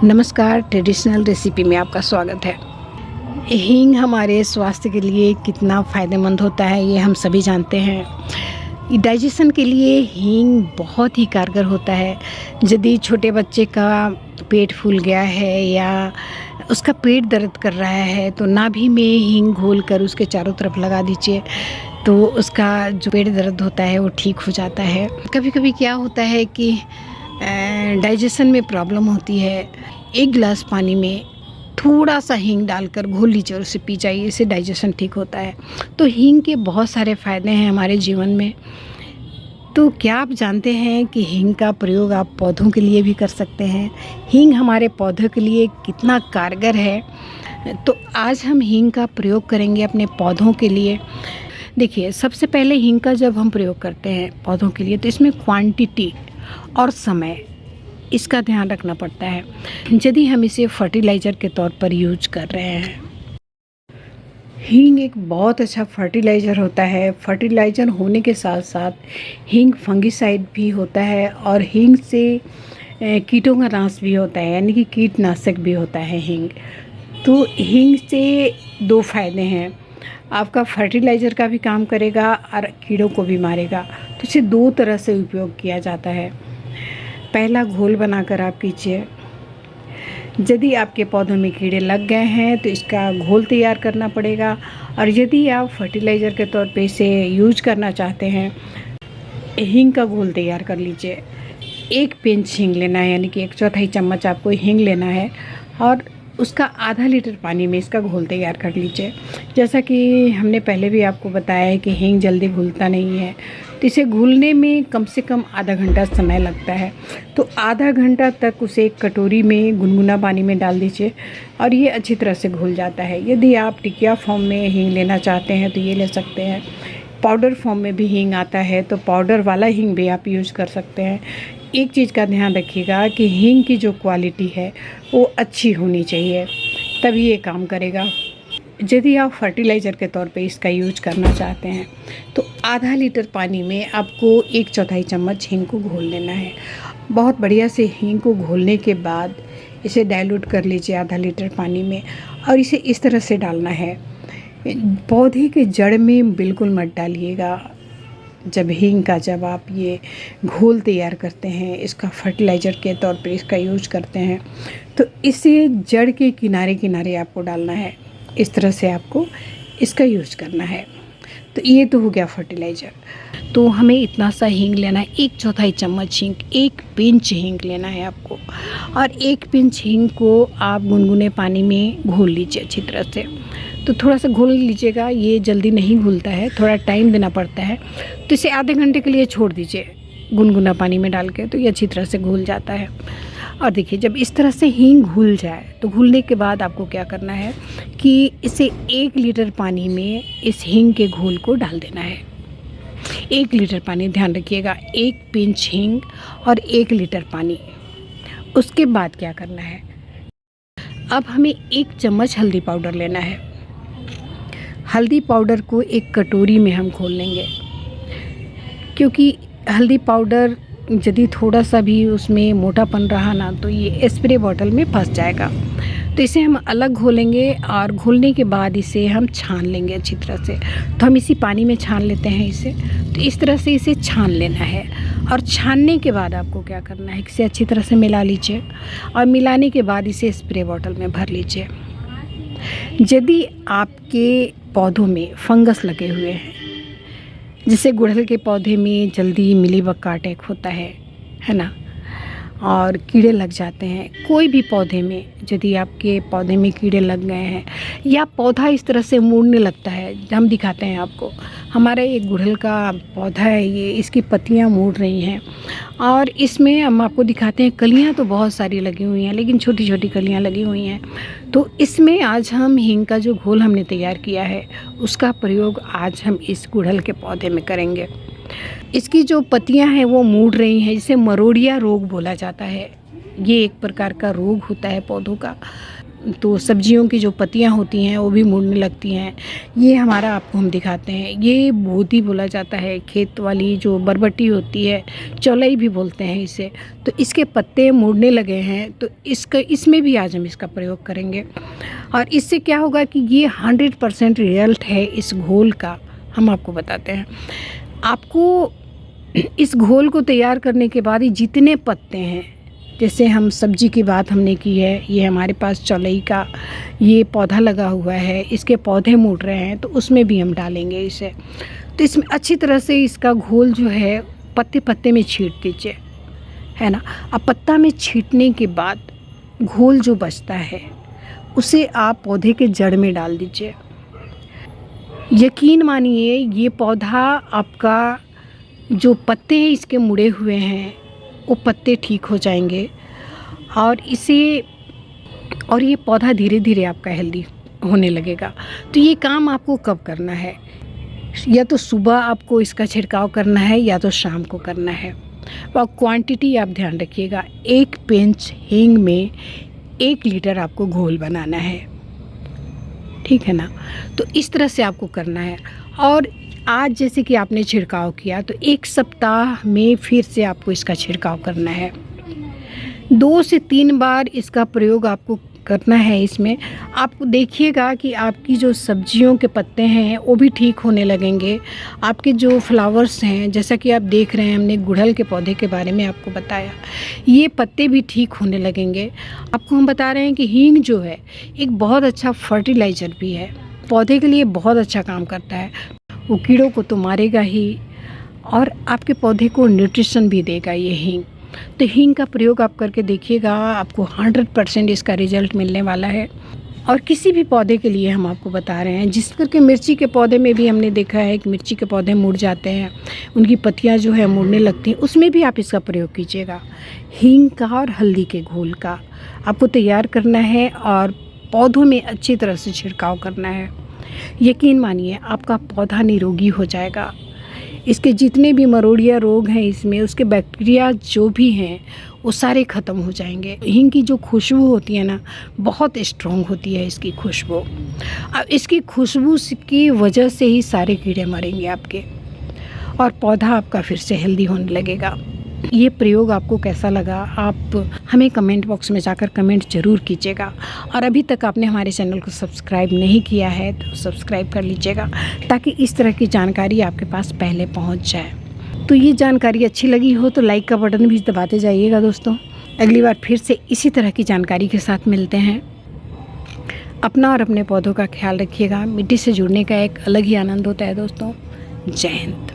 नमस्कार, traditional recipe में आपका स्वागत है। हींग हमारे स्वास्थ्य के लिए कितना फ़ायदेमंद होता है ये हम सभी जानते हैं। डाइजेशन के लिए हींग बहुत ही कारगर होता है। यदि छोटे बच्चे का पेट फूल गया है या उसका पेट दर्द कर रहा है तो नाभि में हींग घोलकर उसके चारों तरफ लगा दीजिए, तो उसका जो पेट दर्द होता है वो ठीक हो जाता है। कभी कभी क्या होता है कि डाइजेशन में प्रॉब्लम होती है। एक गिलास पानी में थोड़ा सा हींग डालकर घोल लीजिए और उसे पी जाइए, इससे डाइजेशन ठीक होता है। तो हींग के बहुत सारे फ़ायदे हैं हमारे जीवन में। तो क्या आप जानते हैं कि हींग का प्रयोग आप पौधों के लिए भी कर सकते हैं? हींग हमारे पौधों के लिए कितना कारगर है, तो आज हम हींग का प्रयोग करेंगे अपने पौधों के लिए। देखिए, सबसे पहले हींग का जब हम प्रयोग करते हैं पौधों के लिए तो इसमें क्वांटिटी और समय, इसका ध्यान रखना पड़ता है यदि हम इसे फर्टिलाइज़र के तौर पर यूज कर रहे हैं। हींग एक बहुत अच्छा फर्टिलाइज़र होता है। फर्टिलाइज़र होने के साथ साथ हींग फंगिसाइड भी होता है और हींग से कीटों का नाश भी होता है, यानी कि कीटनाशक भी होता है हींग। तो हींग से दो फ़ायदे हैं, आपका फर्टिलाइज़र का भी काम करेगा और कीड़ों को भी मारेगा। तो इसे दो तरह से उपयोग किया जाता है। पहला, घोल बनाकर आप कीजिए। यदि आपके पौधों में कीड़े लग गए हैं तो इसका घोल तैयार करना पड़ेगा, और यदि आप फर्टिलाइज़र के तौर पे इसे यूज करना चाहते हैं, हींग का घोल तैयार कर लीजिए। एक पिंच हींग लेना है, यानी कि 1/4 चम्मच आपको हींग लेना है और उसका आधा लीटर पानी में इसका घोल तैयार कर लीजिए। जैसा कि हमने पहले भी आपको बताया है कि हींग जल्दी घुलता नहीं है, तो इसे घुलने में कम से कम आधा घंटा समय लगता है। तो आधा घंटा तक उसे एक कटोरी में गुनगुना पानी में डाल दीजिए और ये अच्छी तरह से घुल जाता है। यदि आप टिकिया फॉर्म में हींग लेना चाहते हैं तो ये ले सकते हैं। पाउडर फॉर्म में भी हींग आता है, तो पाउडर वाला हींग भी आप यूज़ कर सकते हैं। एक चीज़ का ध्यान रखिएगा कि हींग की जो क्वालिटी है वो अच्छी होनी चाहिए, तभी ये काम करेगा। यदि आप फर्टिलाइज़र के तौर पे इसका यूज करना चाहते हैं तो आधा लीटर पानी में आपको 1/4 चम्मच हींग को घोल लेना है। बहुत बढ़िया से हींग को घोलने के बाद इसे डाइल्यूट कर लीजिए आधा लीटर पानी में, और इसे इस तरह से डालना है, पौधे के जड़ में बिल्कुल मत डालिएगा। जब आप ये घोल तैयार करते हैं, इसका फर्टिलाइज़र के तौर पे इसका यूज करते हैं, तो इसे जड़ के किनारे किनारे आपको डालना है। इस तरह से आपको इसका यूज करना है। तो ये तो हो गया फर्टिलाइज़र। तो हमें इतना सा हींग लेना है, 1/4 चम्मच हींग, एक पिंच हींग लेना है आपको, और एक पिंच हींग को आप गुनगुने पानी में घोल लीजिए अच्छी तरह से। तो थोड़ा सा घोल लीजिएगा, ये जल्दी नहीं घुलता है, थोड़ा टाइम देना पड़ता है। तो इसे आधे घंटे के लिए छोड़ दीजिए गुनगुना पानी में डाल के, तो ये अच्छी तरह से घुल जाता है। और देखिए, जब इस तरह से हींग घुल जाए तो घुलने के बाद आपको क्या करना है कि इसे 1 लीटर पानी में इस हींग के घोल को डाल देना है। 1 लीटर पानी, ध्यान रखिएगा, 1 पिंच हींग और 1 लीटर पानी। उसके बाद क्या करना है, अब हमें 1 चम्मच हल्दी पाउडर लेना है। हल्दी पाउडर को एक कटोरी में हम घोल लेंगे, क्योंकि हल्दी पाउडर यदि थोड़ा सा भी उसमें मोटापन रहा ना तो ये स्प्रे बॉटल में फंस जाएगा। तो इसे हम अलग घोलेंगे और घोलने के बाद इसे हम छान लेंगे अच्छी तरह से। तो हम इसी पानी में छान लेते हैं इसे। तो इस तरह से इसे छान लेना है, और छानने के बाद आपको क्या करना है, इसे अच्छी तरह से मिला लीजिए, और मिलाने के बाद इसे स्प्रे बॉटल में भर लीजिए। यदि आपके पौधों में फंगस लगे हुए हैं, जिससे गुड़हल के पौधे में जल्दी मिलीबग अटैक होता है ना, और कीड़े लग जाते हैं, कोई भी पौधे में यदि आपके पौधे में कीड़े लग गए हैं या पौधा इस तरह से मुड़ने लगता है, हम दिखाते हैं आपको, हमारा एक गुड़हल का पौधा है, ये इसकी पत्तियां मुड़ रही हैं और इसमें हम आपको दिखाते हैं, कलियां तो बहुत सारी लगी हुई हैं लेकिन छोटी छोटी कलियां लगी हुई हैं। तो इसमें आज हम हींग का जो घोल हमने तैयार किया है उसका प्रयोग आज हम इस गुड़हल के पौधे में करेंगे। इसकी जो पत्तियां हैं वो मुड़ रही हैं, जिसे मरोड़िया रोग बोला जाता है। ये एक प्रकार का रोग होता है पौधों का। तो सब्जियों की जो पत्तियां होती हैं वो भी मुड़ने लगती हैं। ये हमारा आपको हम दिखाते हैं, ये बोधी बोला जाता है, खेत वाली जो बरबटी होती है, चौलाई भी बोलते हैं इसे। तो इसके पत्ते मुड़ने लगे हैं, तो इसमें भी आज हम इसका प्रयोग करेंगे। और इससे क्या होगा कि ये 100% रिजल्ट है इस घोल का, हम आपको बताते हैं। आपको इस घोल को तैयार करने के बाद ये जितने पत्ते हैं, जैसे हम सब्जी की बात हमने की है, ये हमारे पास चौलाई का ये पौधा लगा हुआ है, इसके पौधे मुड़ रहे हैं, तो उसमें भी हम डालेंगे इसे। तो इसमें अच्छी तरह से इसका घोल जो है पत्ते पत्ते में छींट दीजिए, है ना। अब पत्ता में छींटने के बाद घोल जो बचता है उसे आप पौधे के जड़ में डाल दीजिए। यकीन मानिए ये पौधा आपका जो पत्ते हैं इसके मुड़े हुए हैं वो पत्ते ठीक हो जाएंगे, और ये पौधा धीरे धीरे आपका हेल्दी होने लगेगा। तो ये काम आपको कब करना है, या तो सुबह आपको इसका छिड़काव करना है या तो शाम को करना है। और क्वांटिटी आप ध्यान रखिएगा, 1 पिंच हींग में 1 लीटर आपको घोल बनाना है, ठीक है ना। तो इस तरह से आपको करना है। और आज जैसे कि आपने छिड़काव किया तो 1 सप्ताह में फिर से आपको इसका छिड़काव करना है। 2 से 3 बार इसका प्रयोग आपको करना है। इसमें आप देखिएगा कि आपकी जो सब्जियों के पत्ते हैं वो भी ठीक होने लगेंगे। आपके जो फ्लावर्स हैं, जैसा कि आप देख रहे हैं, हमने गुड़हल के पौधे के बारे में आपको बताया, ये पत्ते भी ठीक होने लगेंगे। आपको हम बता रहे हैं कि हींग जो है एक बहुत अच्छा फर्टिलाइज़र भी है, पौधे के लिए बहुत अच्छा काम करता है। वो कीड़ों को तो मारेगा ही, और आपके पौधे को न्यूट्रिशन भी देगा ये हींग। तो हींग का प्रयोग आप करके देखिएगा, आपको 100% इसका रिजल्ट मिलने वाला है। और किसी भी पौधे के लिए हम आपको बता रहे हैं, जिस करके मिर्ची के पौधे में भी हमने देखा है कि मिर्ची के पौधे मुड़ जाते हैं, उनकी पत्तियां जो है मुड़ने लगती हैं, उसमें भी आप इसका प्रयोग कीजिएगा। हींग का और हल्दी के घोल का आपको तैयार करना है और पौधों में अच्छी तरह से छिड़काव करना है। यकीन मानिए आपका पौधा निरोगी हो जाएगा। इसके जितने भी मरोड़िया रोग हैं इसमें, उसके बैक्टीरिया जो भी हैं वो सारे ख़त्म हो जाएंगे। हींग की जो खुशबू होती है ना, बहुत स्ट्रॉन्ग होती है इसकी खुशबू। अब इसकी खुशबू की वजह से ही सारे कीड़े मरेंगे आपके, और पौधा आपका फिर से हेल्दी होने लगेगा। ये प्रयोग आपको कैसा लगा, आप हमें कमेंट बॉक्स में जाकर कमेंट ज़रूर कीजिएगा। और अभी तक आपने हमारे चैनल को सब्सक्राइब नहीं किया है तो सब्सक्राइब कर लीजिएगा, ताकि इस तरह की जानकारी आपके पास पहले पहुंच जाए। तो ये जानकारी अच्छी लगी हो तो लाइक का बटन भी दबाते जाइएगा दोस्तों। अगली बार फिर से इसी तरह की जानकारी के साथ मिलते हैं। अपना और अपने पौधों का ख्याल रखिएगा। मिट्टी से जुड़ने का एक अलग ही आनंद होता है दोस्तों। जय हिंद।